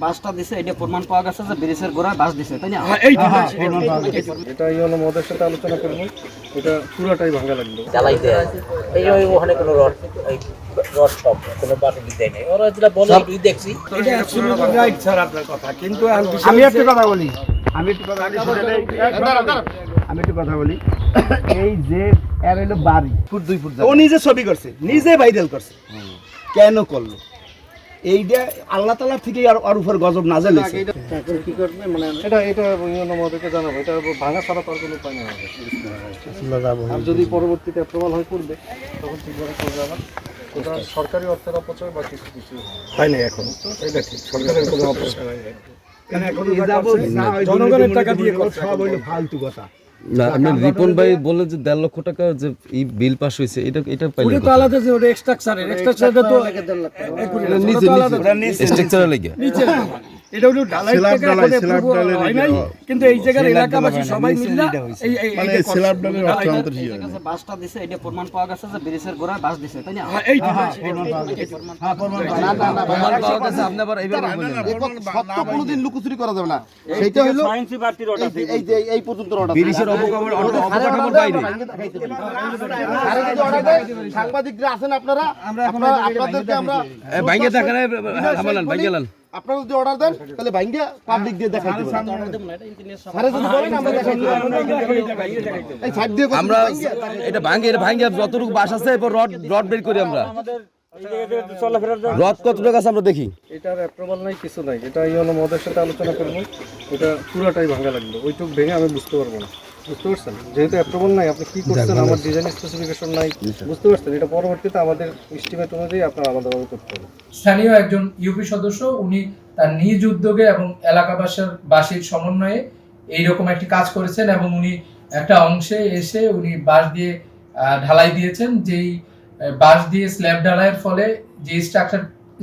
বাসটা দিছে এটা প্রমাণ পাওয়া গেছে যে ব্রিজের গোড়ায় বাস দিছে, তাই না? এটাই হলো মদের সাথে আলোচনা করবো, এটা পুরোটাই ভাঙা লাগলো। জ্বালাইতে এই যে ওখানে কোনো রড রড টপ কোনো বাসে দিতে নেই, ওরা যেটা বলে তুই দেখছি এটা অ্যাবসলিউটলি রাইট স্যার আপনার কথা, কিন্তু আমি একটু কথা বলি এই যে এর হলো বাড়ি ফুট 2 ফুট, ও নিজে ছবি করছে, নিজে ভাইরাল করছে, কেন করলো এইটা আল্লাহ তাআলা থেকে আর উপর গজব নাযিল হইছে। এখন কি করবে মানে এটা ইউনো মদেরকে জানাবো, এটা ভাঙা ছাড়া তার কোনো উপায় নেই। আর যদি পরবর্তীতে প্রমাণ হয় করবে তখন ঠিকভাবে করবে। আবার ওটা সরকারি অর্থের অপচয় বা কিছু হয় না এখন, এটা ঠিক সরকারের কোনো অপচয় হয় না, জনগণের টাকা দিয়ে সব হইলো ফালতু কথা। না, আপনি রিপন ভাই বললেন যে 1.5 লক্ষ টাকা যে এই বিল পাস হয়েছে, এটা পাইলেন ওটা তো আলাদা, যে ওটা এক্সট্রাকচারটা তো স্ট্রাকচারে লাগে নিচে, এটা হলো ঢালাই টাকা হয় নাই, কিন্তু এই জায়গার এলাকাবাসী সবাই মিলে এই মানে স্ল্যাব ডালের অর্থান্তর হিয়া বাসটা দিছে এটা প্রমাণ পাওয়া গেছে যে ব্রিজের গোড়ায় বাস দিছে, তাই না? প্রমাণ পাওয়া গেছে। আপনি আবার এইভাবে বললেন সত্য কোনোদিন লুকোচুরি করা যাবে না, সেটা হলো এই যে এই পর্যন্ত অর্ডার ব্রিজের অবকাঠামোর বাইরে সাংবাদিকরা আছেন আপনারা, আপনাদেরকে আমরা ভাঙ্গে দেখেন, হামালান ভাঙ্গেলান। আপনারা যদি অর্ডার দেন তাহলে ভাঙ্গিয়া পাবলিক দিয়ে দেখাই দেব। সারে যদি বলেন আমরা দেখাই দেব, এই সাইড দিয়ে আমরা এটা ভাঙ্গে যতটুকু বাস আছে এরপর রড বের করি আমরা। রড কতটুকু আছে আমরা দেখি। এটার অ্যাপ্রুভাল নাই, কিছু নাই, এটা ইউনো মদের সাথে আলোচনা করবো, এটা পুরোটাই ভাঙা লাগলো। ওইটুকু ভেঙে আমি বুঝতে পারবো না, বুঝতে পারছেন? যেহেতু অ্যাপ্রুভাল নাই, আপনি কি করছেন, আমার ডিজাইন স্পেসিফিকেশন নাই, বুঝতে পারছেন? এটা পরবর্তীতে আমাদের এস্টিমেট অনুযায়ী আপনার আলাদাভাবে করতে হবে। স্থানীয় একজন ইউপি সদস্য, উনি তার নিজ উদ্যোগে এবং এলাকাবাসীর সমন্বয়ে এইরকম একটি কাজ করেছেন এবং উনি একটা অংশে এসে উনি বাঁশ দিয়ে ঢালাই দিয়েছেন। যেই বাঁশ দিয়ে স্ল্যাব ঢালাইয়ের ফলে যে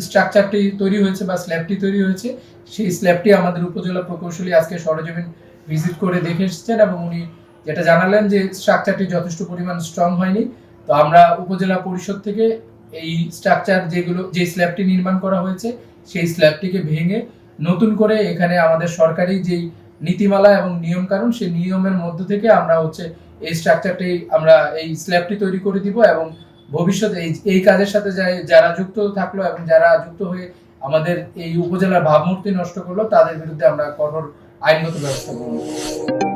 স্ট্রাকচারটি তৈরি হয়েছে বা স্ল্যাবটি তৈরি হয়েছে, সেই স্ল্যাবটি আমাদের উপজেলা প্রকৌশলী আজকে সরেজমিন ভিজিট করে দেখে এসেছেন এবং উনি যেটা জানালেন যে স্ট্রাকচারটি যথেষ্ট পরিমাণ স্ট্রং হয়নি। তো আমরা উপজেলা পরিষদ থেকে এই স্ট্রাকচার যে স্ল্যাবটি নির্মাণ করা হয়েছে সেই স্ল্যাবটিকে ভেঙে নতুন করে এখানে আমাদের সরকারি যেই নীতিমালা এবং নিয়ম কানুন, সেই নিয়মের মধ্য থেকে আমরা এই স্ট্রাকচারটি আমরা এই স্ল্যাবটি তৈরি করে দিব এবং ভবিষ্যতে এই কাজের সাথে যারা যুক্ত থাকলো এবং যারা যুক্ত হয়ে আমাদের এই উপজেলার ভাবমূর্তি নষ্ট করলো তাদের বিরুদ্ধে আমরা কঠোর আইনগত ব্যবস্থা গ্রহণ করব।